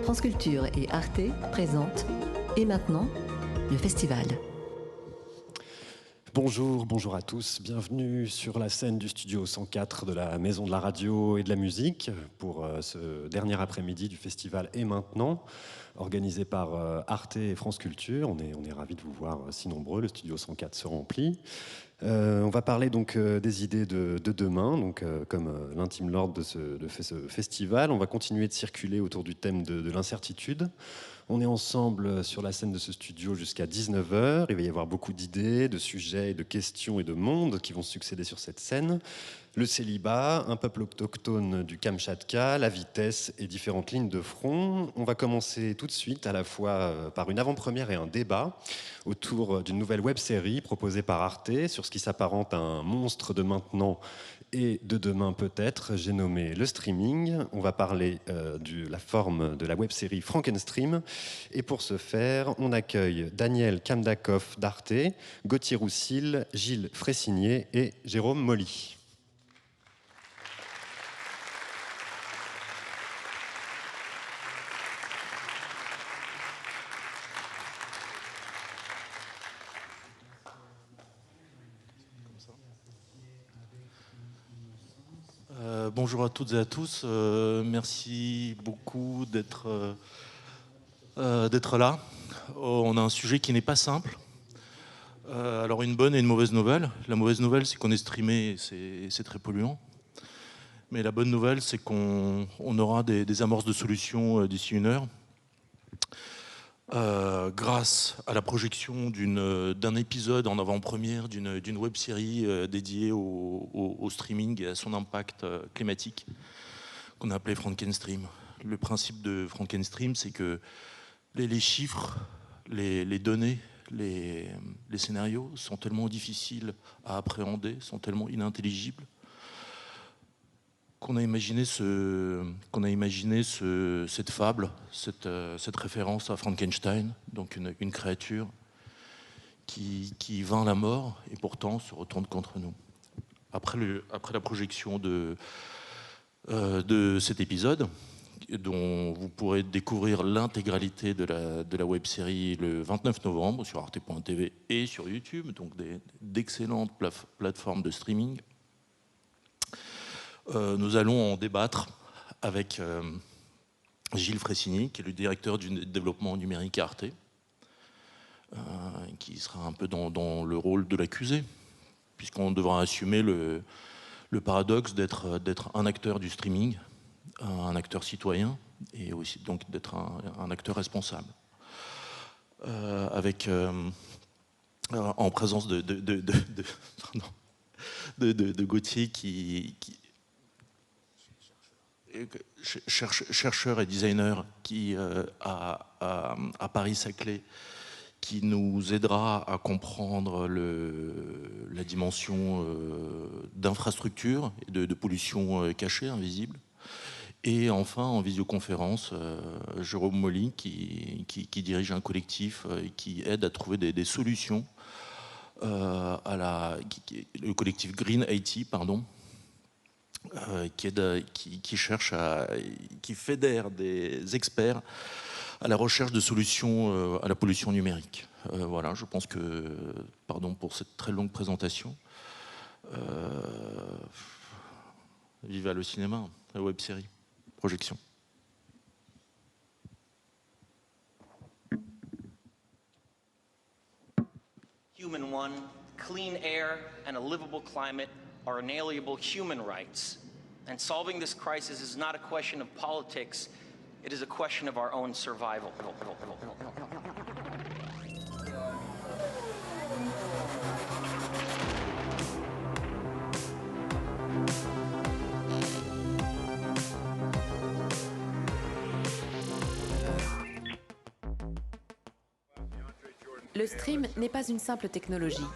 France Culture et Arte présentent Et maintenant, le festival. Bonjour à tous, bienvenue sur la scène du studio 104 de la Maison de la Radio et de la Musique pour ce dernier après-midi du festival Et maintenant, organisé par Arte et France Culture. On est ravis de vous voir si nombreux, le studio 104 se remplit. On va parler donc des idées de demain, donc comme l'intime l'ordre de ce festival. On va continuer de circuler autour du thème de l'incertitude. On est ensemble sur la scène de ce studio jusqu'à 19h. Il va y avoir beaucoup d'idées, de sujets, de questions et de mondes qui vont succéder sur cette scène. Le célibat, un peuple autochtone du Kamchatka, la vitesse et différentes lignes de front. On va commencer tout de suite à la fois par une avant-première et un débat autour d'une nouvelle web-série proposée par Arte sur ce qui s'apparente à un monstre de maintenant et de demain peut-être. J'ai nommé le streaming. On va parler de la forme de la web-série Frankenstream. Et pour ce faire, on accueille Daniel Kamdakov d'Arte, Gauthier Roussil, Gilles Fressigné et Jérôme Molly. Bonjour à toutes et à tous. Merci beaucoup d'être là. On a un sujet qui n'est pas simple. Alors une bonne et une mauvaise nouvelle. La mauvaise nouvelle, c'est qu'on est streamé, c'est très polluant. Mais la bonne nouvelle, c'est qu'on aura des amorces de solutions d'ici une heure. Grâce à la projection d'un épisode en avant-première d'une web-série dédiée au streaming et à son impact climatique qu'on a appelé Frankenstream. Le principe de Frankenstream, c'est que les chiffres, les données, les scénarios sont tellement difficiles à appréhender, sont tellement inintelligibles qu'on a imaginé cette fable, cette référence à Frankenstein, donc une créature qui vainc la mort et pourtant se retourne contre nous. Après la projection de cet épisode, dont vous pourrez découvrir l'intégralité de la web-série le 29 novembre sur arte.tv et sur YouTube, donc d'excellentes plateformes de streaming, nous allons en débattre avec Gilles Fressigny, qui est le directeur du développement numérique à Arte, qui sera un peu dans le rôle de l'accusé, puisqu'on devra assumer le paradoxe d'être un acteur du streaming, un acteur citoyen, et aussi donc d'être un acteur responsable. En présence de Gauthier chercheur et designer qui à Paris-Saclay, qui nous aidera à comprendre la dimension d'infrastructure et de pollution cachée, invisible. Et enfin, en visioconférence, Jérôme Molly, qui dirige un collectif et qui aide à trouver des solutions le collectif Green IT, pardon, qui fédère des experts à la recherche de solutions à la pollution numérique. Voilà, je pense que, pardon pour cette très longue présentation, viva le cinéma, la web-série, projection. Human one, clean air and a livable climate are inalienable human rights. And solving this crisis is not a question of politics, it is a question of our own survival. Le stream n'est pas une simple technologie.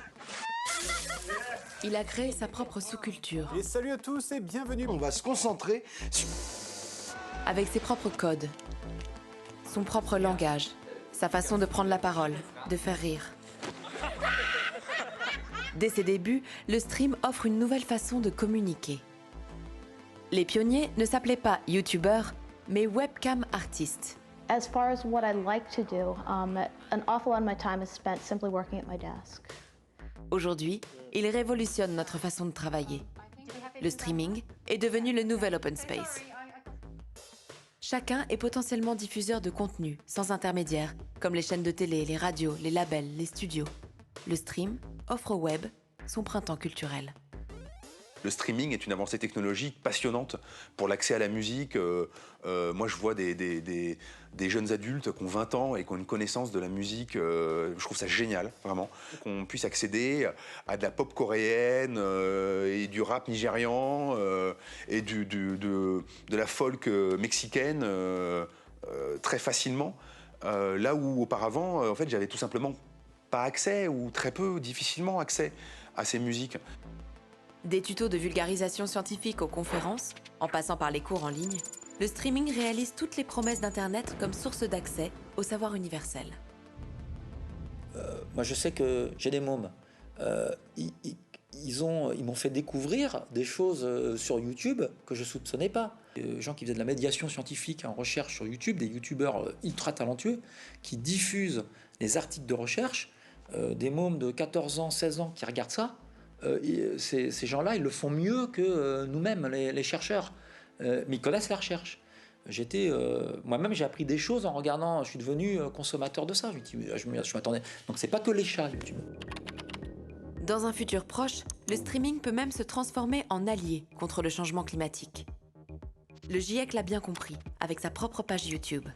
Il a créé sa propre sous-culture. Et salut à tous et bienvenue. On va se concentrer sur... Avec ses propres codes, son propre langage, sa façon de prendre la parole, de faire rire. Dès ses débuts, le stream offre une nouvelle façon de communiquer. Les pionniers ne s'appelaient pas youtubeurs, mais webcam artistes. As far as what I like to do, an awful lot of my time is spent simply working at my desk. Aujourd'hui, il révolutionne notre façon de travailler. Le streaming est devenu le nouvel open space. Chacun est potentiellement diffuseur de contenu, sans intermédiaire, comme les chaînes de télé, les radios, les labels, les studios. Le stream offre au web son printemps culturel. Le streaming est une avancée technologique passionnante pour l'accès à la musique. Moi, je vois des jeunes adultes qui ont 20 ans et qui ont une connaissance de la musique. Je trouve ça génial, vraiment. Qu'on puisse accéder à de la pop coréenne et du rap nigérian et de la folk mexicaine très facilement. Là où auparavant, en fait, j'avais tout simplement pas accès ou très peu, difficilement accès à ces musiques. Des tutos de vulgarisation scientifique aux conférences, en passant par les cours en ligne, le streaming réalise toutes les promesses d'Internet comme source d'accès au savoir universel. Moi, je sais que j'ai des mômes. Ils m'ont fait découvrir des choses sur YouTube que je ne soupçonnais pas. Gens qui faisaient de la médiation scientifique en recherche sur YouTube, des youtubeurs ultra talentueux qui diffusent des articles de recherche, des mômes de 14 ans, 16 ans qui regardent ça. Ces gens-là, ils le font mieux que nous-mêmes, les chercheurs. Mais ils connaissent la recherche. Moi-même, j'ai appris des choses en regardant. Je suis devenu consommateur de ça. Je m'attendais. Donc, c'est pas que les chats, YouTube. Dans un futur proche, le streaming peut même se transformer en allié contre le changement climatique. Le GIEC l'a bien compris, avec sa propre page YouTube.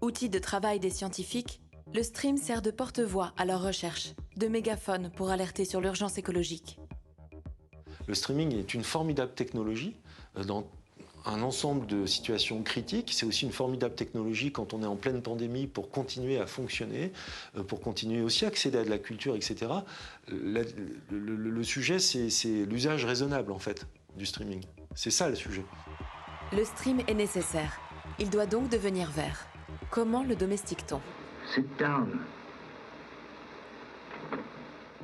Outil de travail des scientifiques, le stream sert de porte-voix à leurs recherches, de mégaphone pour alerter sur l'urgence écologique. Le streaming est une formidable technologie dans un ensemble de situations critiques. C'est aussi une formidable technologie quand on est en pleine pandémie pour continuer à fonctionner, pour continuer aussi à accéder à de la culture, etc. Le sujet, c'est l'usage raisonnable, en fait, du streaming. C'est ça, le sujet. Le stream est nécessaire. Il doit donc devenir vert. Comment le domestique-t-on ? Sit down.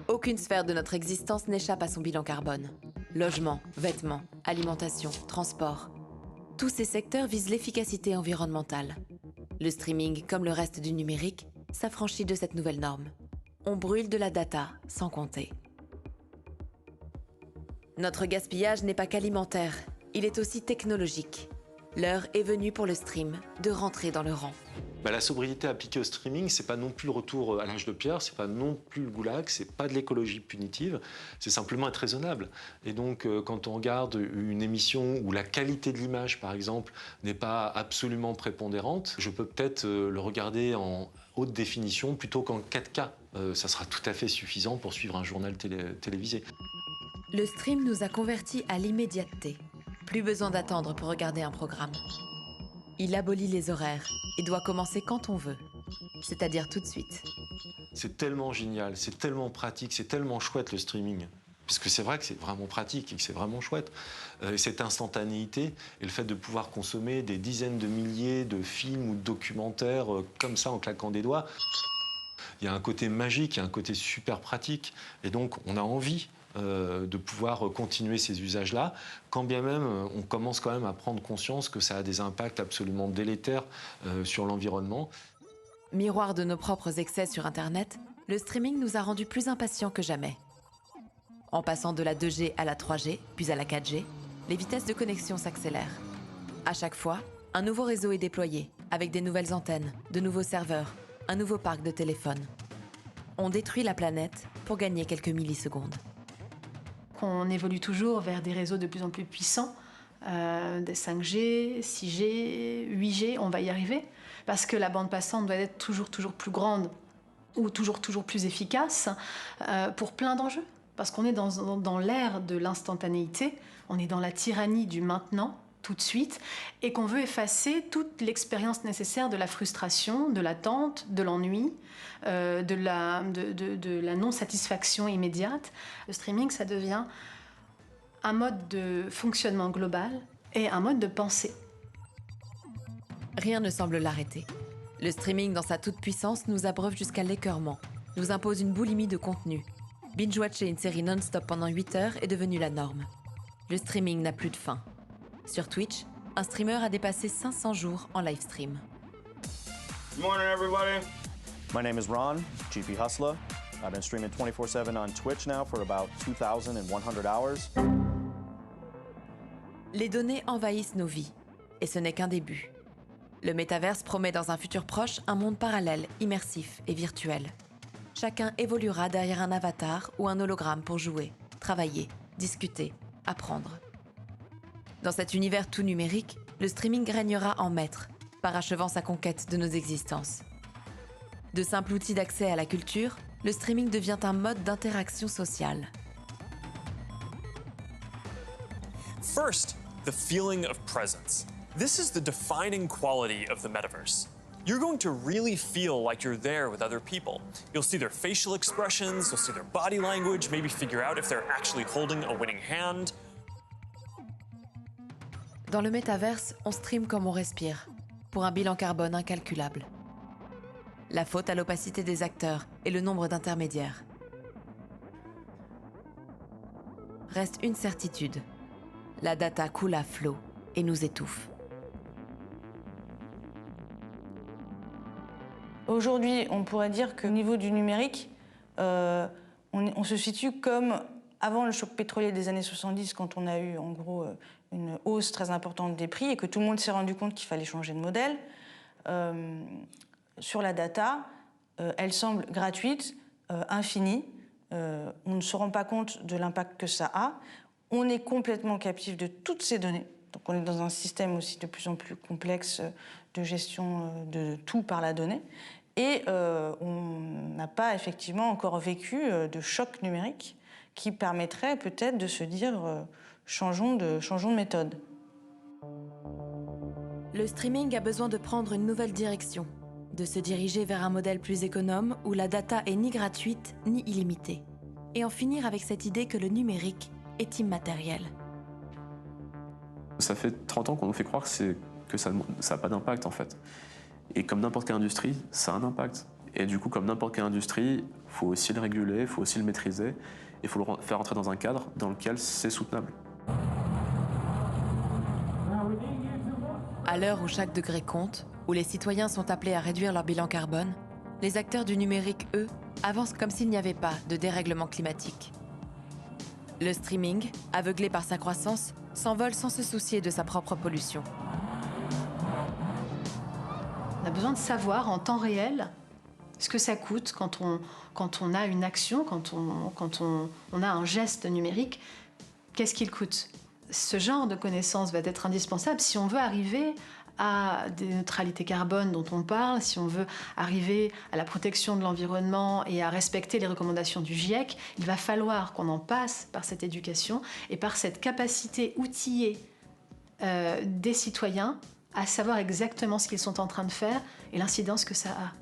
Aucune sphère de notre existence n'échappe à son bilan carbone. Logement, vêtements, alimentation, transport. Tous ces secteurs visent l'efficacité environnementale. Le streaming, comme le reste du numérique, s'affranchit de cette nouvelle norme. On brûle de la data sans compter. Notre gaspillage n'est pas qu'alimentaire, il est aussi technologique. L'heure est venue pour le stream de rentrer dans le rang. La sobriété appliquée au streaming, c'est pas non plus le retour à l'âge de pierre, c'est pas non plus le goulag, c'est pas de l'écologie punitive, c'est simplement être raisonnable. Et donc, quand on regarde une émission où la qualité de l'image, par exemple, n'est pas absolument prépondérante, je peux peut-être le regarder en haute définition plutôt qu'en 4K. Ça sera tout à fait suffisant pour suivre un journal télévisé. Le stream nous a convertis à l'immédiateté. Plus besoin d'attendre pour regarder un programme. Il abolit les horaires et doit commencer quand on veut, c'est-à-dire tout de suite. C'est tellement génial, c'est tellement pratique, c'est tellement chouette le streaming. Parce que c'est vrai que c'est vraiment pratique et que c'est vraiment chouette. Cette instantanéité et le fait de pouvoir consommer des dizaines de milliers de films ou de documentaires comme ça en claquant des doigts, il y a un côté magique, il y a un côté super pratique. Et donc on a envie de pouvoir continuer ces usages-là, quand bien même on commence quand même à prendre conscience que ça a des impacts absolument délétères sur l'environnement. Miroir de nos propres excès sur Internet, le streaming nous a rendus plus impatients que jamais. En passant de la 2G à la 3G, puis à la 4G, les vitesses de connexion s'accélèrent. À chaque fois, un nouveau réseau est déployé, avec des nouvelles antennes, de nouveaux serveurs, un nouveau parc de téléphones. On détruit la planète pour gagner quelques millisecondes. On évolue toujours vers des réseaux de plus en plus puissants, des 5G, 6G, 8G, on va y arriver, parce que la bande passante doit être toujours plus grande ou toujours plus efficace pour plein d'enjeux. Parce qu'on est dans l'ère de l'instantanéité, on est dans la tyrannie du maintenant, tout de suite, et qu'on veut effacer toute l'expérience nécessaire de la frustration, de l'attente, de l'ennui, de la non-satisfaction immédiate. Le streaming, ça devient un mode de fonctionnement global et un mode de pensée. Rien ne semble l'arrêter. Le streaming, dans sa toute-puissance, nous abreuve jusqu'à l'écœurement, nous impose une boulimie de contenu. Binge-watcher une série non-stop pendant 8 heures est devenu la norme. Le streaming n'a plus de fin. Sur Twitch, un streamer a dépassé 500 jours en live stream. Good morning, everybody. My name is Ron, GP Hustler. I've been streaming 24/7 on Twitch now for about 2,100 hours. Les données envahissent nos vies, et ce n'est qu'un début. Le métaverse promet dans un futur proche un monde parallèle, immersif et virtuel. Chacun évoluera derrière un avatar ou un hologramme pour jouer, travailler, discuter, apprendre. Dans cet univers tout numérique, le streaming régnera en maître, parachevant sa conquête de nos existences. De simple outil d'accès à la culture, le streaming devient un mode d'interaction sociale. First, the feeling of presence. This is the defining quality of the metaverse. You're going to really feel like you're there with other people. You'll see their facial expressions, you'll see their body language, maybe figure out if they're actually holding a winning hand. Dans le métaverse, on stream comme on respire, pour un bilan carbone incalculable. La faute à l'opacité des acteurs et le nombre d'intermédiaires. Reste une certitude. La data coule à flot et nous étouffe. Aujourd'hui, on pourrait dire qu'au niveau du numérique, on se situe comme avant le choc pétrolier des années 70, quand on a eu en gros une hausse très importante des prix et que tout le monde s'est rendu compte qu'il fallait changer de modèle. Sur la data, elle semble gratuite, infinie. On ne se rend pas compte de l'impact que ça a. On est complètement captif de toutes ces données. Donc on est dans un système aussi de plus en plus complexe de gestion de tout par la donnée. Et on n'a pas effectivement encore vécu de choc numérique qui permettrait peut-être de se dire changeons de méthode. Le streaming a besoin de prendre une nouvelle direction, de se diriger vers un modèle plus économe où la data est ni gratuite ni illimitée, et en finir avec cette idée que le numérique est immatériel. Ça fait 30 ans qu'on nous fait croire que ça n'a pas d'impact en fait. Et comme n'importe quelle industrie, ça a un impact. Et du coup, comme n'importe quelle industrie, il faut aussi le réguler, il faut aussi le maîtriser, et il faut le faire entrer dans un cadre dans lequel c'est soutenable. À l'heure où chaque degré compte, où les citoyens sont appelés à réduire leur bilan carbone, les acteurs du numérique, eux, avancent comme s'il n'y avait pas de dérèglement climatique. Le streaming, aveuglé par sa croissance, s'envole sans se soucier de sa propre pollution. On a besoin de savoir en temps réel ce que ça coûte quand on a une action, quand on a un geste numérique, qu'est-ce qu'il coûte? Ce genre de connaissances va être indispensable si on veut arriver à des neutralités carbone dont on parle, si on veut arriver à la protection de l'environnement et à respecter les recommandations du GIEC. Il va falloir qu'on en passe par cette éducation et par cette capacité outillée des citoyens à savoir exactement ce qu'ils sont en train de faire et l'incidence que ça a.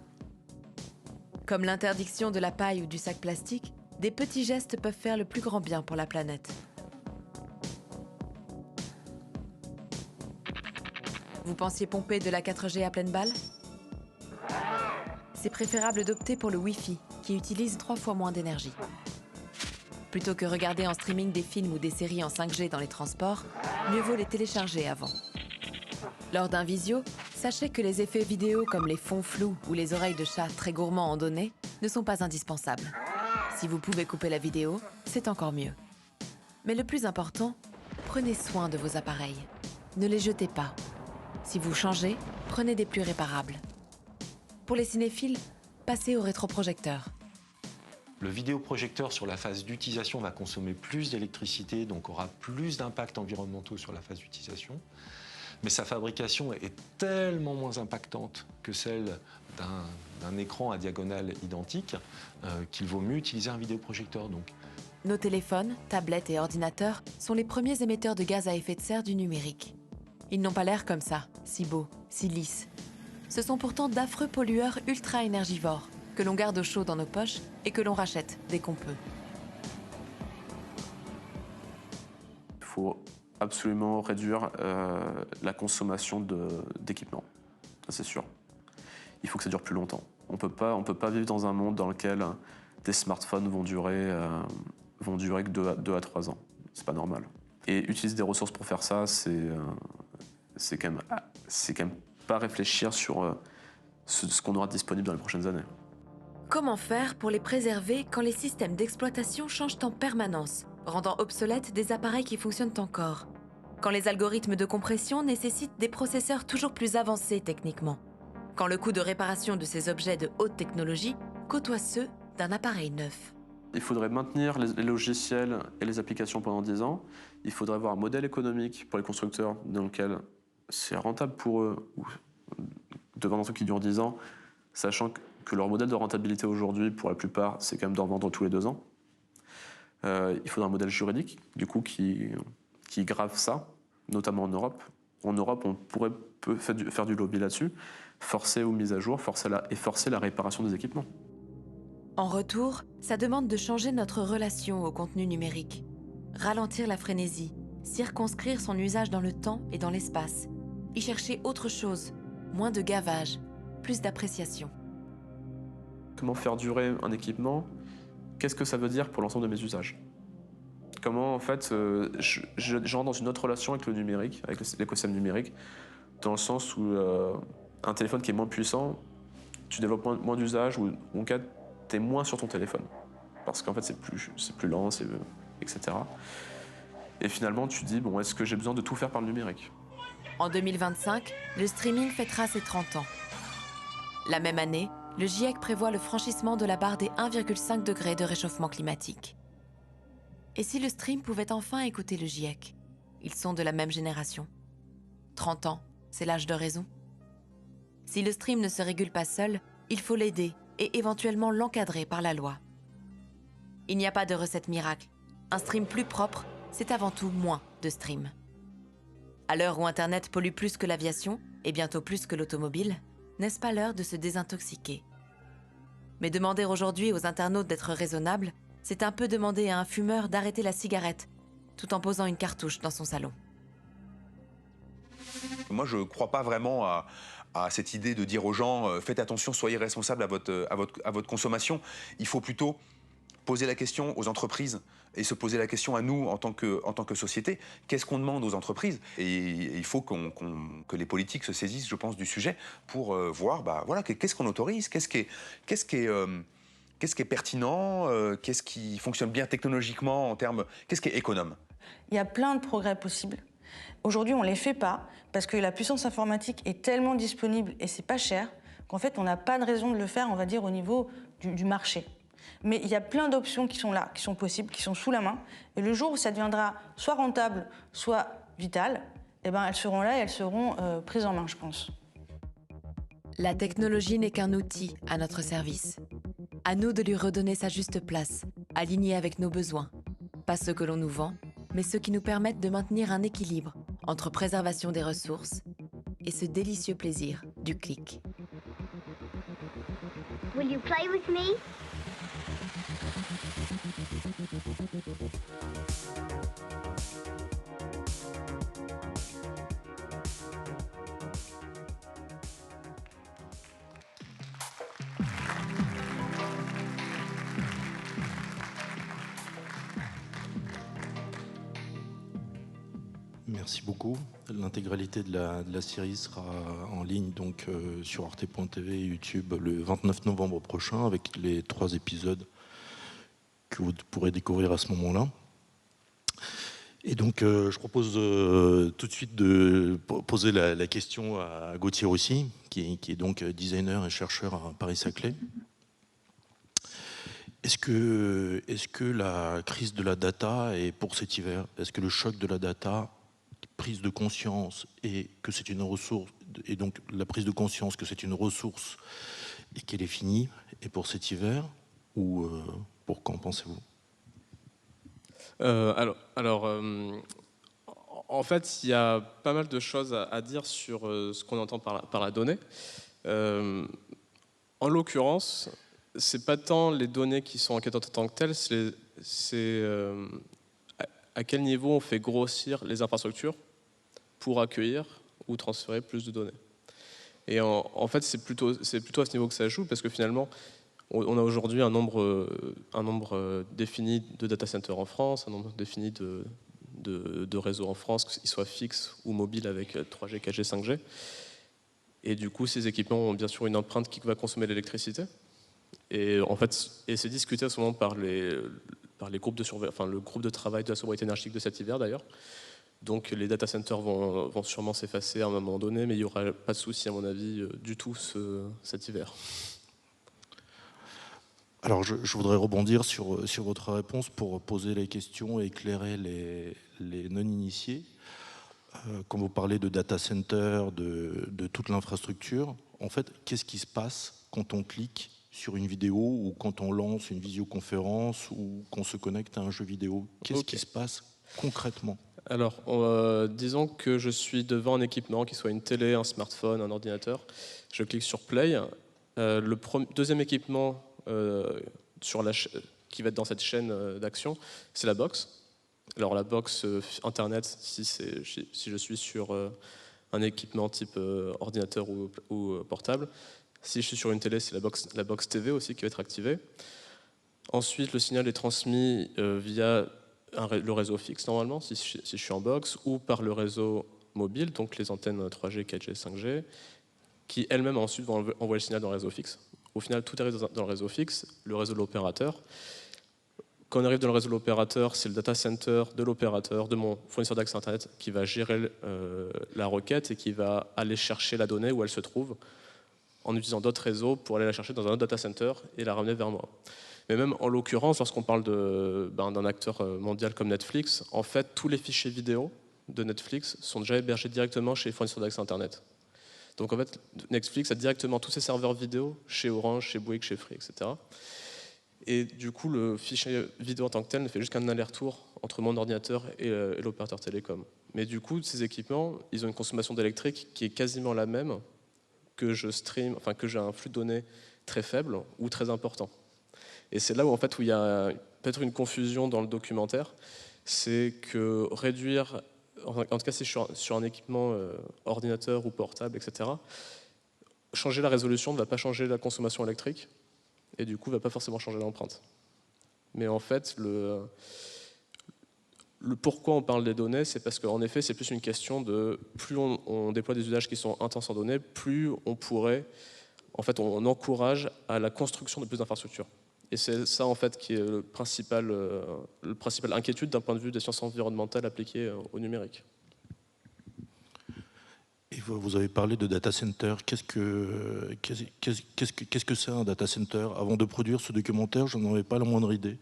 Comme l'interdiction de la paille ou du sac plastique, des petits gestes peuvent faire le plus grand bien pour la planète. Vous pensiez pomper de la 4G à pleine balle? C'est préférable d'opter pour le Wi-Fi, qui utilise 3 fois moins d'énergie. Plutôt que regarder en streaming des films ou des séries en 5G dans les transports, mieux vaut les télécharger avant. Lors d'un visio, sachez que les effets vidéo comme les fonds flous ou les oreilles de chat très gourmands en données ne sont pas indispensables. Si vous pouvez couper la vidéo, c'est encore mieux. Mais le plus important, prenez soin de vos appareils. Ne les jetez pas. Si vous changez, prenez des plus réparables. Pour les cinéphiles, passez au rétroprojecteur. Le vidéoprojecteur sur la phase d'utilisation va consommer plus d'électricité, donc aura plus d'impacts environnementaux sur la phase d'utilisation. Mais sa fabrication est tellement moins impactante que celle d'un écran à diagonale identique qu'il vaut mieux utiliser un vidéoprojecteur. Donc. Nos téléphones, tablettes et ordinateurs sont les premiers émetteurs de gaz à effet de serre du numérique. Ils n'ont pas l'air comme ça, si beaux, si lisses. Ce sont pourtant d'affreux pollueurs ultra-énergivores que l'on garde au chaud dans nos poches et que l'on rachète dès qu'on peut. Il faut absolument réduire la consommation d'équipements, ça c'est sûr. Il faut que ça dure plus longtemps. On peut pas vivre dans un monde dans lequel des smartphones vont durer que 2 à 3 ans. C'est pas normal. Et utiliser des ressources pour faire ça, c'est c'est quand même pas réfléchir sur ce qu'on aura disponible dans les prochaines années. Comment faire pour les préserver quand les systèmes d'exploitation changent en permanence, rendant obsolètes des appareils qui fonctionnent encore? Quand les algorithmes de compression nécessitent des processeurs toujours plus avancés techniquement? Quand le coût de réparation de ces objets de haute technologie côtoie ceux d'un appareil neuf? Il faudrait maintenir les logiciels et les applications pendant 10 ans. Il faudrait avoir un modèle économique pour les constructeurs dans lequel c'est rentable pour eux de vendre un truc qui dure 10 ans, sachant que leur modèle de rentabilité aujourd'hui, pour la plupart, c'est quand même d'en vendre tous les 2 ans. Il faudrait un modèle juridique, du coup, qui grave ça, notamment en Europe. En Europe, on pourrait faire du lobby là-dessus, forcer aux mises à jour, forcer la réparation des équipements. En retour, ça demande de changer notre relation au contenu numérique. Ralentir la frénésie, circonscrire son usage dans le temps et dans l'espace, y chercher autre chose, moins de gavage, plus d'appréciation. Comment faire durer un équipement? Qu'est-ce que ça veut dire pour l'ensemble de mes usages? Comment, en fait, je rentre dans une autre relation avec le numérique, avec l'écosystème numérique, dans le sens où un téléphone qui est moins puissant, tu développes moins d'usages, ou en cas, tu es moins sur ton téléphone. Parce qu'en fait, c'est plus lent, etc. Et finalement, tu te dis, bon, est-ce que j'ai besoin de tout faire par le numérique? En 2025, le streaming fêtera ses 30 ans. La même année, le GIEC prévoit le franchissement de la barre des 1,5 degrés de réchauffement climatique. Et si le stream pouvait enfin écouter le GIEC? Ils sont de la même génération. 30 ans, c'est l'âge de raison. Si le stream ne se régule pas seul, il faut l'aider et éventuellement l'encadrer par la loi. Il n'y a pas de recette miracle. Un stream plus propre, c'est avant tout moins de stream. À l'heure où Internet pollue plus que l'aviation, et bientôt plus que l'automobile, n'est-ce pas l'heure de se désintoxiquer? Mais demander aujourd'hui aux internautes d'être raisonnables, c'est un peu demander à un fumeur d'arrêter la cigarette, tout en posant une cartouche dans son salon. Moi, je ne crois pas vraiment à cette idée de dire aux gens faites attention, soyez responsables à votre consommation. Il faut plutôt poser la question aux entreprises et se poser la question à nous en tant que société. Qu'est-ce qu'on demande aux entreprises? Et il faut que les politiques se saisissent, je pense, du sujet pour voir voilà, qu'est-ce qu'on autorise, qu'est-ce qui est pertinent, qu'est-ce qui fonctionne bien technologiquement en termes, qu'est-ce qui est économe. Il y a plein de progrès possibles. Aujourd'hui, on ne les fait pas parce que la puissance informatique est tellement disponible et c'est pas cher qu'en fait, on n'a pas de raison de le faire, on va dire, au niveau du marché. Mais il y a plein d'options qui sont là, qui sont possibles, qui sont sous la main. Et le jour où ça deviendra soit rentable, soit vital, eh ben, elles seront là et elles seront prises en main, je pense. La technologie n'est qu'un outil à notre service. À nous de lui redonner sa juste place, alignée avec nos besoins. Pas ceux que l'on nous vend, mais ceux qui nous permettent de maintenir un équilibre entre préservation des ressources et ce délicieux plaisir du clic. Will you play with me? Merci beaucoup. L'intégralité de la série sera en ligne donc, sur arte.tv et YouTube le 29 novembre prochain avec les 3 épisodes que vous pourrez découvrir à ce moment-là. Et donc je propose tout de suite de poser la question à Gauthier Roussy, qui est donc designer et chercheur à Paris-Saclay. Est-ce que la crise de la data est pour cet hiver? Est-ce que le choc de la data, prise de conscience et que c'est une ressource, et donc la prise de conscience que c'est une ressource et qu'elle est finie, est pour cet hiver ou pour quand pensez-vous? En fait, il y a pas mal de choses à dire sur ce qu'on entend par la donnée. En l'occurrence, c'est pas tant les données qui sont inquiétantes en tant que telles, c'est à quel niveau on fait grossir les infrastructures pour accueillir ou transférer plus de données. Et en fait, c'est plutôt à ce niveau que ça joue, parce que finalement, on a aujourd'hui un nombre défini de data centers en France, un nombre défini de réseau en France, qu'ils soient fixes ou mobiles avec 3G, 4G, 5G. Et du coup, ces équipements ont bien sûr une empreinte qui va consommer de l'électricité. Et en fait, c'est discuté à ce moment par les groupes de le groupe de travail de la sobriété énergétique de cet hiver d'ailleurs. Donc les data centers vont sûrement s'effacer à un moment donné, mais il n'y aura pas de souci à mon avis du tout cet hiver. Alors je voudrais rebondir sur votre réponse pour poser les questions et éclairer les non-initiés. Quand vous parlez de data center, de toute l'infrastructure, en fait, qu'est-ce qui se passe quand on clique sur une vidéo ou quand on lance une visioconférence ou qu'on se connecte à un jeu vidéo? Qu'est-ce qui se passe concrètement? Alors, disons que je suis devant un équipement, qui soit une télé, un smartphone, un ordinateur. Je clique sur Play. Deuxième équipement qui va être dans cette chaîne d'action, c'est la box. Alors la box Internet, si je suis sur un équipement type ordinateur ou portable. Si je suis sur une télé, c'est la box TV aussi qui va être activée. Ensuite, le signal est transmis via le réseau fixe normalement, si je suis en box, ou par le réseau mobile, donc les antennes 3G, 4G, 5G, qui elles-mêmes ensuite vont envoyer le signal dans le réseau fixe. Au final, tout arrive dans le réseau fixe, le réseau de l'opérateur. Quand on arrive dans le réseau de l'opérateur, c'est le data center de l'opérateur, de mon fournisseur d'accès Internet, qui va gérer la requête et qui va aller chercher la donnée où elle se trouve, en utilisant d'autres réseaux pour aller la chercher dans un autre data center et la ramener vers moi. Mais même en l'occurrence, lorsqu'on parle d'un acteur mondial comme Netflix, en fait, tous les fichiers vidéo de Netflix sont déjà hébergés directement chez les fournisseurs d'accès Internet. Donc en fait, Netflix a directement tous ses serveurs vidéo chez Orange, chez Bouygues, chez Free, etc. Et du coup, le fichier vidéo en tant que tel ne fait juste qu'un aller-retour entre mon ordinateur et l'opérateur télécom. Mais du coup, ces équipements, ils ont une consommation d'électrique qui est quasiment la même que que j'ai un flux de données très faible ou très important. Et c'est là où, en fait, où il y a peut-être une confusion dans le documentaire, c'est que réduire, en tout cas si je suis sur un équipement ordinateur ou portable, etc., changer la résolution ne va pas changer la consommation électrique, et du coup ne va pas forcément changer l'empreinte. Mais en fait, le pourquoi on parle des données, c'est parce qu'en effet, c'est plus une question de plus on déploie des usages qui sont intenses en données, plus on pourrait, en fait, on encourage à la construction de plus d'infrastructures. Et c'est ça, en fait, qui est le principal inquiétude d'un point de vue des sciences environnementales appliquées au numérique. Et vous avez parlé de data center. Qu'est-ce que c'est un data center? Avant de produire ce documentaire, je n'en avais pas la moindre idée.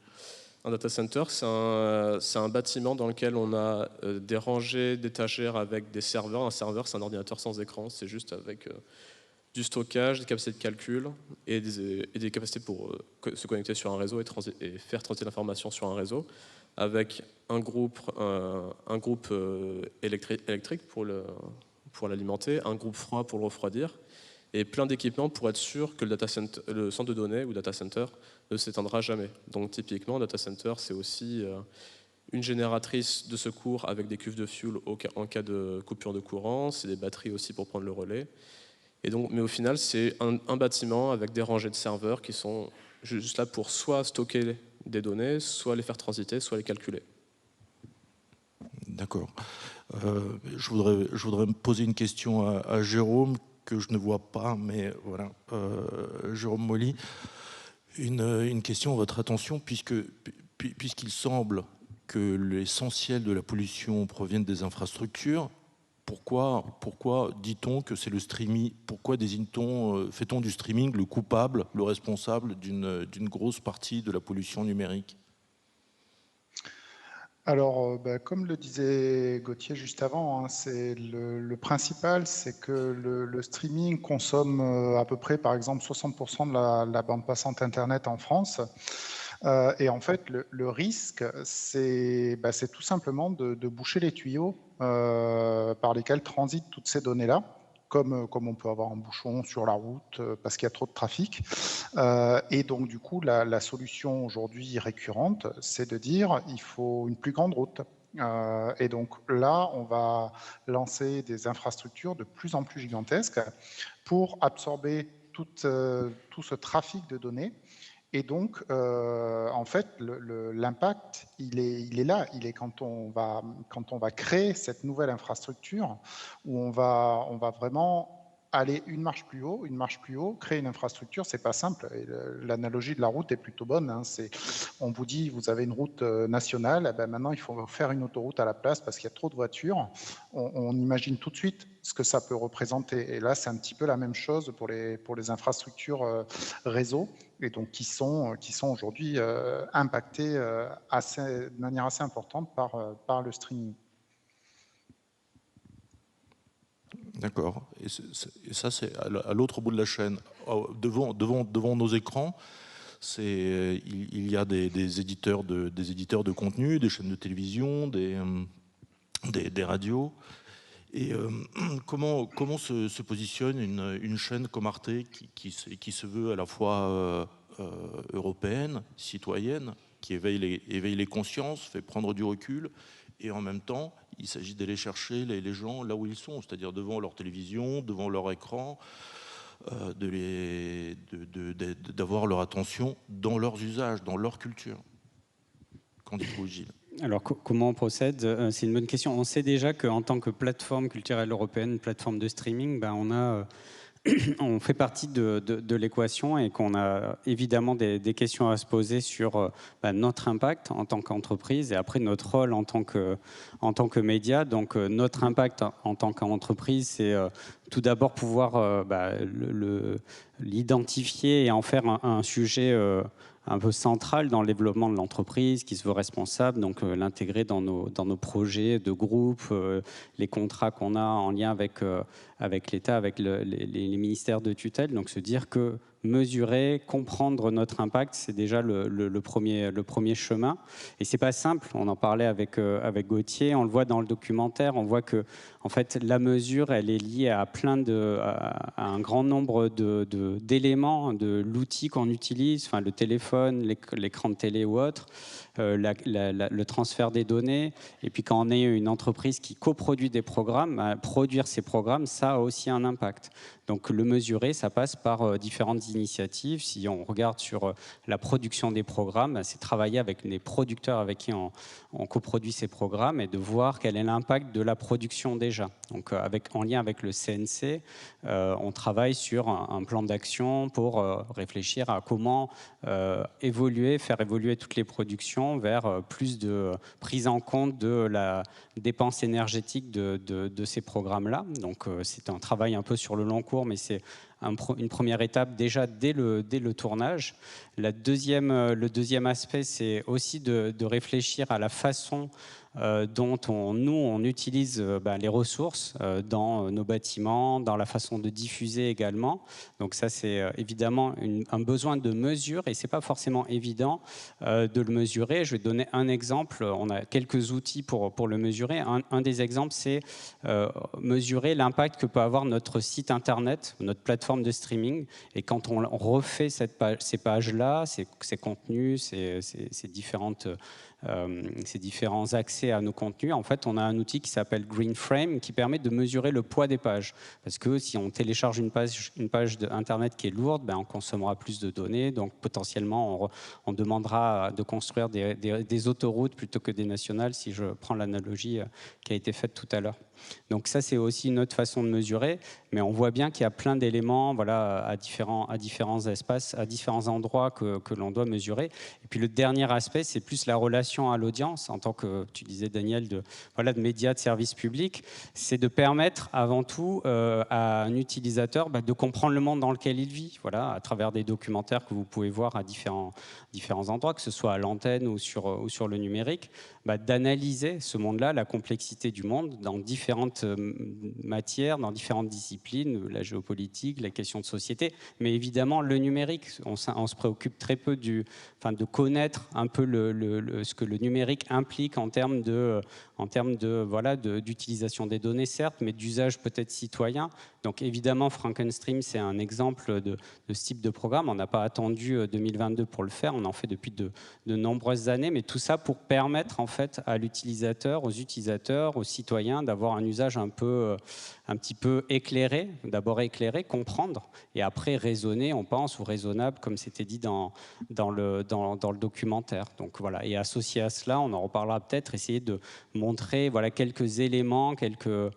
Un data center, c'est un bâtiment dans lequel on a des rangées d'étagères avec des serveurs. Un serveur, c'est un ordinateur sans écran, c'est juste avec du stockage, des capacités de calcul et des capacités pour se connecter sur un réseau et faire transiter l'information sur un réseau, avec un groupe électrique pour l'alimenter, un groupe froid pour le refroidir, et plein d'équipements pour être sûr que le centre de données ou data center ne s'éteindra jamais. Donc typiquement, un data center, c'est aussi une génératrice de secours avec des cuves de fuel en cas de coupure de courant, c'est des batteries aussi pour prendre le relais. Et donc, mais au final, c'est un bâtiment avec des rangées de serveurs qui sont juste là pour soit stocker des données, soit les faire transiter, soit les calculer. D'accord. Je voudrais me poser une question à Jérôme, que je ne vois pas, mais voilà. Jérôme Molly, une question à votre attention, puisqu'il semble que l'essentiel de la pollution provienne des infrastructures. Pourquoi dit-on que c'est le streaming? Pourquoi fait-on du streaming le coupable, le responsable d'une grosse partie de la pollution numérique? Alors, comme le disait Gauthier juste avant, hein, c'est le principal, c'est que le streaming consomme à peu près, par exemple, 60% de la bande passante Internet en France. Et en fait, le risque, c'est tout simplement de boucher les tuyaux par lesquels transitent toutes ces données-là, comme on peut avoir un bouchon sur la route parce qu'il y a trop de trafic. Et donc, du coup, la solution aujourd'hui récurrente, c'est de dire il faut une plus grande route. Et donc là, on va lancer des infrastructures de plus en plus gigantesques pour absorber tout ce trafic de données Et donc, en fait, l'impact, il est là. Il est quand on va créer cette nouvelle infrastructure où on va vraiment aller une marche plus haut, créer une infrastructure, c'est pas simple. L'analogie de la route est plutôt bonne. Hein. On vous dit, vous avez une route nationale, eh ben maintenant il faut faire une autoroute à la place parce qu'il y a trop de voitures. On imagine tout de suite ce que ça peut représenter. Et là, c'est un petit peu la même chose pour les infrastructures réseau, et donc qui sont aujourd'hui impactées de manière assez importante par le streaming. D'accord. Et ça, c'est à l'autre bout de la chaîne. Devant nos écrans, il y a des éditeurs de contenu, des chaînes de télévision, des radios. Et comment se positionne une chaîne comme Arte qui se veut à la fois européenne, citoyenne, qui éveille les consciences, fait prendre du recul, et en même temps, il s'agit d'aller chercher les gens là où ils sont, c'est-à-dire devant leur télévision, devant leur écran, d'avoir leur attention dans leurs usages, dans leur culture. Qu'en dites-vous, Gilles ? Alors, comment on procède ? C'est une bonne question. On sait déjà qu'en tant que plateforme culturelle européenne, plateforme de streaming, on fait partie de l'équation et qu'on a évidemment des questions à se poser sur notre impact en tant qu'entreprise et après notre rôle en tant que média. Donc notre impact en tant qu'entreprise, c'est tout d'abord pouvoir l'identifier et en faire un sujet un peu central dans le développement de l'entreprise, qui se veut responsable, donc l'intégrer dans nos projets de groupe, les contrats qu'on a en lien avec l'État, avec les ministères de tutelle. Donc se dire que mesurer, comprendre notre impact, c'est déjà le premier chemin. Et c'est pas simple, on en parlait avec Gauthier, on le voit dans le documentaire, on voit que en fait, la mesure, elle est liée à à un grand nombre d'éléments, de l'outil qu'on utilise, enfin le téléphone, l'écran de télé ou autre, le transfert des données. Et puis quand on est une entreprise qui coproduit des programmes, produire ces programmes, ça a aussi un impact. Donc le mesurer, ça passe par différentes initiatives. Si on regarde sur la production des programmes, c'est travailler avec les producteurs avec qui on coproduit ces programmes et de voir quel est l'impact de la production déjà. Donc en lien avec le CNC, on travaille sur un plan d'action pour réfléchir à comment faire évoluer toutes les productions vers plus de prise en compte de la dépense énergétique de ces programmes-là. Donc c'est un travail un peu sur le long cours, mais c'est une première étape déjà dès le tournage. Le deuxième aspect, c'est aussi de réfléchir à la façon dont on utilise les ressources dans nos bâtiments, dans la façon de diffuser également. Donc ça, c'est évidemment un besoin de mesure et c'est pas forcément évident de le mesurer. Je vais donner un exemple. On a quelques outils pour le mesurer. Un des exemples, c'est mesurer l'impact que peut avoir notre site internet, notre plateforme de streaming. Et quand on refait ces pages-là, ces contenus, ces différents accès à nos contenus, en fait, on a un outil qui s'appelle GreenFrame qui permet de mesurer le poids des pages. Parce que si on télécharge une page d'Internet qui est lourde, on consommera plus de données, donc potentiellement on demandera de construire des autoroutes plutôt que des nationales, si je prends l'analogie qui a été faite tout à l'heure. Donc ça, c'est aussi une autre façon de mesurer, mais on voit bien qu'il y a plein d'éléments à différents espaces, à différents endroits que l'on doit mesurer. Et puis le dernier aspect, c'est plus la relation à l'audience, en tant que, tu disais Daniel, de médias de service public, c'est de permettre avant tout à un utilisateur de comprendre le monde dans lequel il vit, à travers des documentaires que vous pouvez voir à différents endroits, que ce soit à l'antenne ou sur le numérique, d'analyser ce monde-là, la complexité du monde dans différentes matières, dans différentes disciplines, la géopolitique, la question de société, mais évidemment le numérique. On se préoccupe très peu de connaître un peu ce que le numérique implique en termes d'utilisation des données, certes, mais d'usage peut-être citoyen. Donc évidemment, Frankenstream, c'est un exemple de ce type de programme. On n'a pas attendu 2022 pour le faire, on en fait depuis de nombreuses années, mais tout ça pour permettre en fait à l'utilisateur, aux utilisateurs, aux citoyens d'avoir un usage un petit peu éclairé, d'abord éclairé, comprendre, et après raisonner, on pense, ou raisonnable, comme c'était dit dans le documentaire. Donc voilà, et associé à cela, on en reparlera peut-être, essayer de montrer quelques éléments,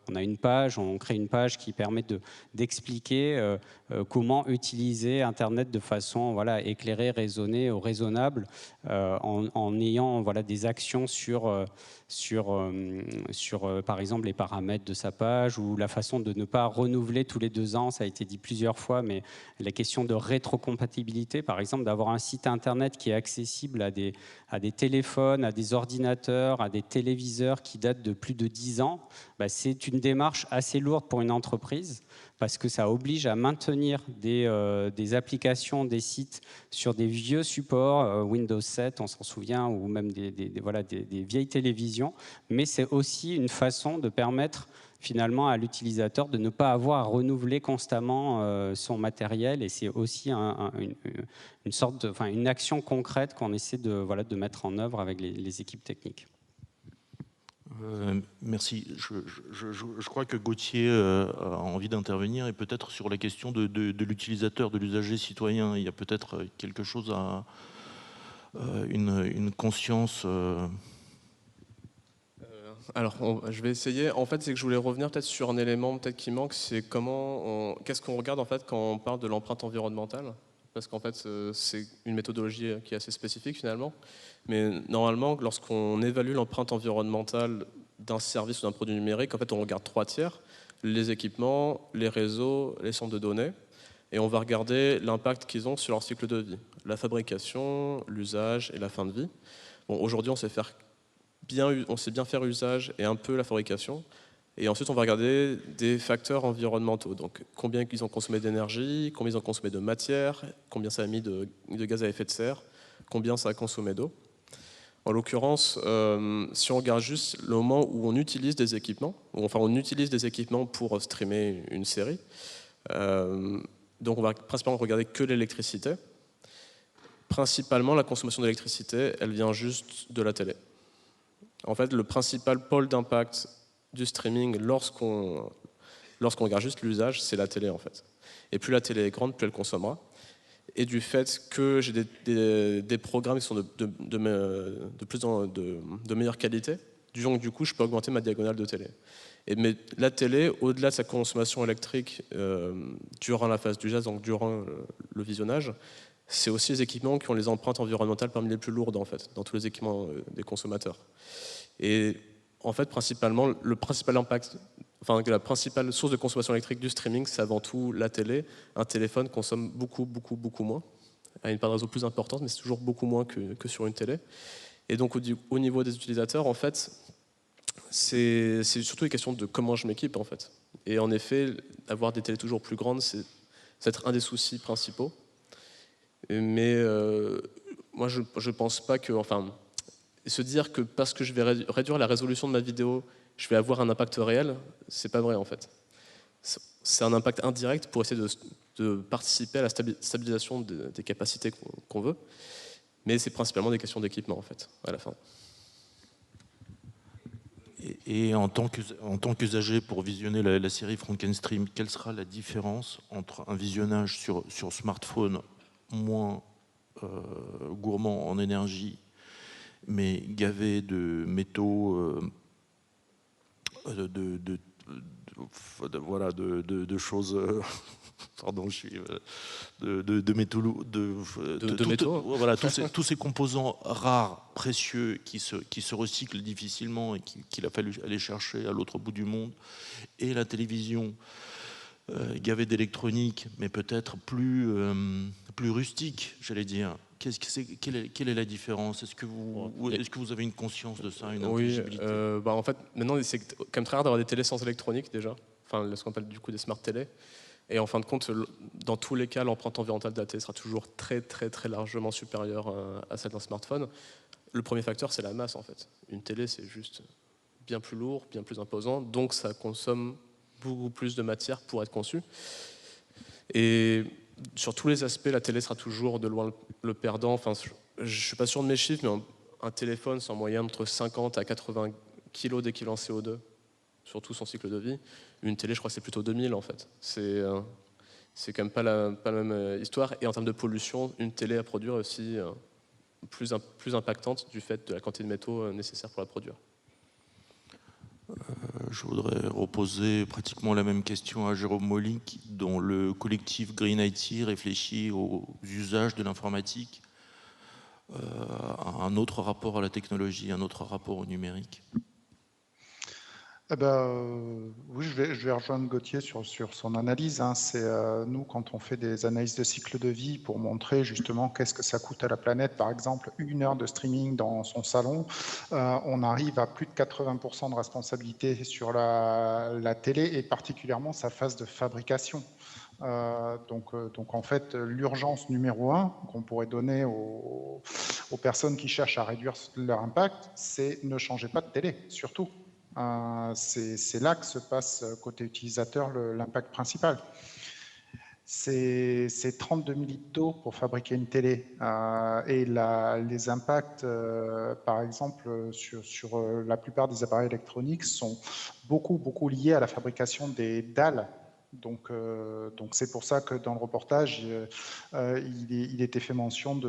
on a une page, on crée une page qui permet d'expliquer comment utiliser Internet de façon éclairée, raisonnée, raisonnable, en ayant des actions sur par exemple les paramètres de sa page, ou la façon de ne pas renouveler tous les 2 ans, ça a été dit plusieurs fois, mais la question de rétrocompatibilité, par exemple, d'avoir un site internet qui est accessible à des téléphones, à des ordinateurs, à des téléviseurs qui datent de plus de 10 ans, c'est une démarche assez lourde pour une entreprise, parce que ça oblige à maintenir des applications, des sites sur des vieux supports, Windows 7, on s'en souvient, ou même des vieilles télévisions, mais c'est aussi une façon de permettre finalement à l'utilisateur de ne pas avoir à renouveler constamment son matériel, et c'est aussi une action concrète qu'on essaie de mettre en œuvre avec les équipes techniques. Merci. Je crois que Gauthier a envie d'intervenir, et peut-être sur la question de l'utilisateur, de l'usager citoyen. Il y a peut-être quelque chose une conscience. Alors, je vais essayer. En fait, c'est que je voulais revenir peut-être sur un élément peut-être qui manque, c'est qu'est-ce qu'on regarde en fait quand on parle de l'empreinte environnementale, parce qu'en fait, c'est une méthodologie qui est assez spécifique finalement. Mais normalement, lorsqu'on évalue l'empreinte environnementale d'un service ou d'un produit numérique, en fait, on regarde 3 tiers, les équipements, les réseaux, les centres de données, et on va regarder l'impact qu'ils ont sur leur cycle de vie, la fabrication, l'usage et la fin de vie. Bon, aujourd'hui, on sait bien faire usage et un peu la fabrication, et ensuite, on va regarder des facteurs environnementaux, donc combien ils ont consommé d'énergie, combien ils ont consommé de matière, combien ça a mis de gaz à effet de serre, combien ça a consommé d'eau. En l'occurrence, si on regarde juste le moment où on utilise des équipements, on utilise des équipements pour streamer une série, donc on va principalement regarder que l'électricité. Principalement, la consommation d'électricité, elle vient juste de la télé. En fait, le principal pôle d'impact du streaming lorsqu'on regarde juste l'usage, c'est la télé en fait. Et plus la télé est grande, plus elle consommera. Et du fait que j'ai des programmes qui sont de meilleure qualité, du coup, je peux augmenter ma diagonale de télé. Mais la télé, au-delà de sa consommation électrique durant la phase d'usage, donc durant le visionnage, c'est aussi les équipements qui ont les empreintes environnementales parmi les plus lourdes, en fait, dans tous les équipements des consommateurs. Et en fait, principalement, la principale source de consommation électrique du streaming, c'est avant tout la télé. Un téléphone consomme beaucoup moins, a une part de réseau plus importante, mais c'est toujours beaucoup moins que sur une télé. Et donc, au niveau des utilisateurs, en fait, c'est surtout une question de comment je m'équipe, en fait. Et en effet, avoir des télés toujours plus grandes, c'est peut-être un des soucis principaux. Mais moi, je pense pas que... se dire que parce que je vais réduire la résolution de ma vidéo, je vais avoir un impact réel, c'est pas vrai en fait. C'est un impact indirect pour essayer de participer à la stabilisation des capacités qu'on veut, mais c'est principalement des questions d'équipement en fait, à la fin. Et en tant qu'usager pour visionner la série Frankenstream, quelle sera la différence entre un visionnage sur smartphone moins gourmand en énergie, mais gavé de métaux, de choses, pardon, de métaux, voilà, tous ces composants rares, précieux, qui se recyclent difficilement et qu'il a fallu aller chercher à l'autre bout du monde, et la télévision gavée d'électronique, mais peut-être plus rustique, j'allais dire. Quelle est la différence? Est-ce que vous avez une conscience de ça, une intelligibilité? En fait, maintenant, c'est quand même très rare d'avoir des télés sans électronique, déjà. Enfin, ce qu'on appelle du coup des smart télé. Et en fin de compte, dans tous les cas, l'empreinte environnementale de la télé sera toujours très, très, très largement supérieure à celle d'un smartphone. le premier facteur, c'est la masse en fait. Une télé, c'est juste bien plus lourd, bien plus imposant, donc ça consomme beaucoup plus de matière pour être conçu. Et sur tous les aspects, la télé sera toujours de loin le perdant. Enfin, je ne suis pas sûr de mes chiffres, mais un téléphone, c'est en moyenne entre 50 à 80 kg d'équivalent CO2 sur tout son cycle de vie. Une télé, je crois que c'est plutôt 2000 en fait. C'est quand même pas la même histoire. Et en termes de pollution, une télé à produire est aussi plus impactante du fait de la quantité de métaux nécessaires pour la produire. Je voudrais reposer pratiquement la même question à Jérôme Molly, dont le collectif Green IT réfléchit aux usages de l'informatique, un autre rapport à la technologie, un autre rapport au numérique. Oui, je vais rejoindre Gauthier sur son analyse. C'est nous, quand on fait des analyses de cycle de vie pour montrer justement qu'est-ce que ça coûte à la planète, par exemple, 1 heure de streaming dans son salon, on arrive à plus de 80% de responsabilité sur la télé et particulièrement sa phase de fabrication. Donc en fait, l'urgence numéro 1 qu'on pourrait donner aux personnes qui cherchent à réduire leur impact, c'est ne changez pas de télé, surtout. C'est là que se passe côté utilisateur l'impact principal. C'est 32 000 litres d'eau pour fabriquer une télé et les impacts, par exemple, sur la plupart des appareils électroniques sont beaucoup liés à la fabrication des dalles. Donc c'est pour ça que dans le reportage, il était fait mention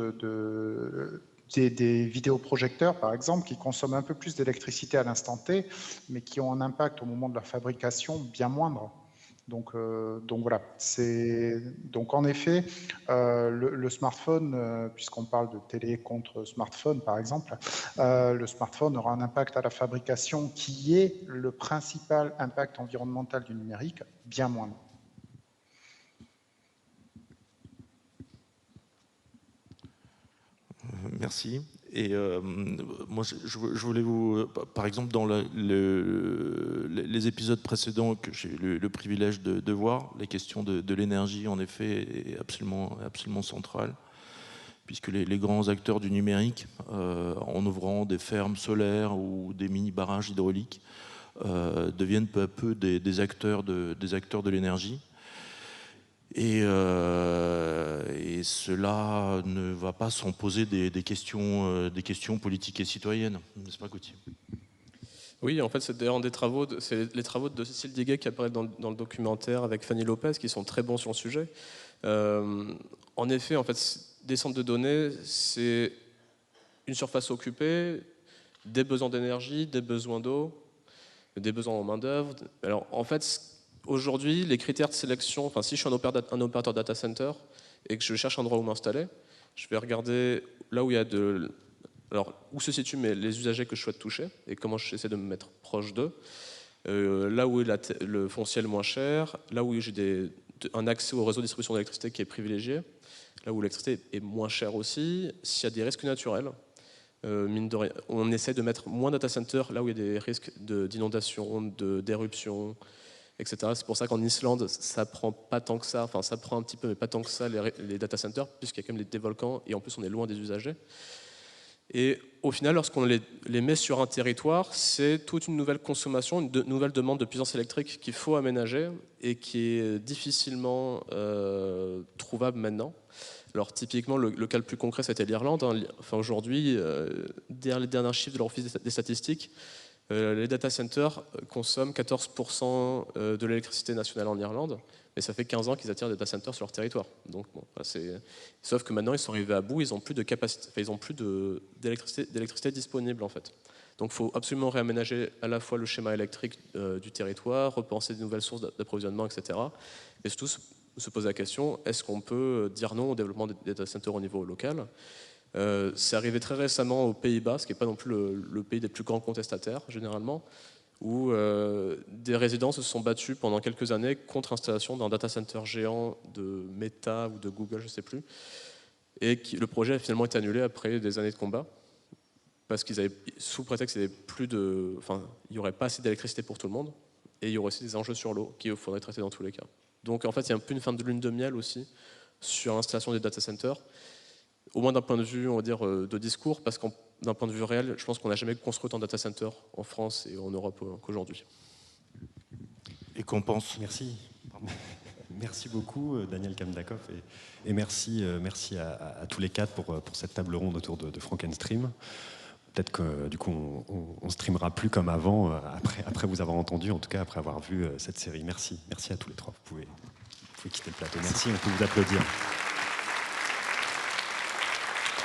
des vidéoprojecteurs, par exemple, qui consomment un peu plus d'électricité à l'instant T, mais qui ont un impact au moment de leur fabrication bien moindre. Donc voilà. Donc en effet, le smartphone, puisqu'on parle de télé contre smartphone, par exemple, le smartphone aura un impact à la fabrication qui est le principal impact environnemental du numérique, bien moindre. Merci. Et moi, je voulais vous, par exemple, dans les épisodes précédents que j'ai eu le privilège de voir, les questions de l'énergie, en effet, est absolument centrale, puisque les grands acteurs du numérique, en ouvrant des fermes solaires ou des mini-barrages hydrauliques, deviennent peu à peu des acteurs de l'énergie. Et cela ne va pas sans poser des questions politiques et citoyennes, n'est-ce pas, Gauthier? Oui, en fait, c'est d'ailleurs les travaux de Cécile Diguet qui apparaissent dans le documentaire avec Fanny Lopez, qui sont très bons sur le sujet. En effet, des centres de données, c'est une surface occupée, des besoins d'énergie, des besoins d'eau, des besoins en main-d'œuvre. Alors, en fait, aujourd'hui, les critères de sélection, si je suis un opérateur data center et que je cherche un endroit où m'installer, je vais regarder là où il y a où se situent les usagers que je souhaite toucher et comment j'essaie de me mettre proche d'eux. Là où est le foncier le moins cher, là où j'ai un accès au réseau de distribution d'électricité qui est privilégié, là où l'électricité est moins chère aussi, s'il y a des risques naturels. Mine de rien, on essaie de mettre moins de data centers là où il y a des risques d'inondation, d'éruption, etc. C'est pour ça qu'en Islande, ça prend pas tant que ça, enfin ça prend un petit peu, mais pas tant que ça, les data centers, puisqu'il y a quand même des volcans, et en plus on est loin des usagers. Et au final, lorsqu'on les met sur un territoire, c'est toute une nouvelle consommation, une nouvelle demande de puissance électrique qu'il faut aménager et qui est difficilement trouvable maintenant. Alors typiquement, le cas le plus concret, c'était l'Irlande. Enfin, aujourd'hui, derrière les derniers chiffres de l'Office des statistiques, les data centers consomment 14% de l'électricité nationale en Irlande, mais ça fait 15 ans qu'ils attirent des data centers sur leur territoire. Donc, bon, sauf que maintenant, ils sont arrivés à bout, ils n'ont plus de capacité, ils n'ont plus d'électricité disponible en fait. Donc, il faut absolument réaménager à la fois le schéma électrique du territoire, repenser de nouvelles sources d'approvisionnement, etc. Et surtout se poser la question, est-ce qu'on peut dire non au développement des data centers au niveau local ? C'est arrivé très récemment aux Pays-Bas, ce qui n'est pas non plus le pays des plus grands contestataires, généralement, où des résidents se sont battus pendant quelques années contre l'installation d'un data center géant de Meta ou de Google, je ne sais plus, et le projet a finalement été annulé après des années de combat, parce qu'ils avaient, sous prétexte qu'il n'y aurait pas assez d'électricité pour tout le monde, et il y aurait aussi des enjeux sur l'eau qu'il faudrait traiter dans tous les cas. Donc en fait, il y a un peu une fin de lune de miel aussi sur l'installation des data centers, au moins d'un point de vue, on va dire, de discours, parce qu'on d'un point de vue réel, je pense qu'on n'a jamais construit autant de data centers en France et en Europe qu'aujourd'hui. Et qu'on pense. Merci. Merci beaucoup, Daniel Kamdakov, et merci à tous les quatre pour cette table ronde autour de Frankenstream. Peut-être que du coup, on streamera plus comme avant, après vous avoir entendu, en tout cas après avoir vu cette série. Merci à tous les trois. Vous pouvez quitter le plateau. Merci, on peut vous applaudir.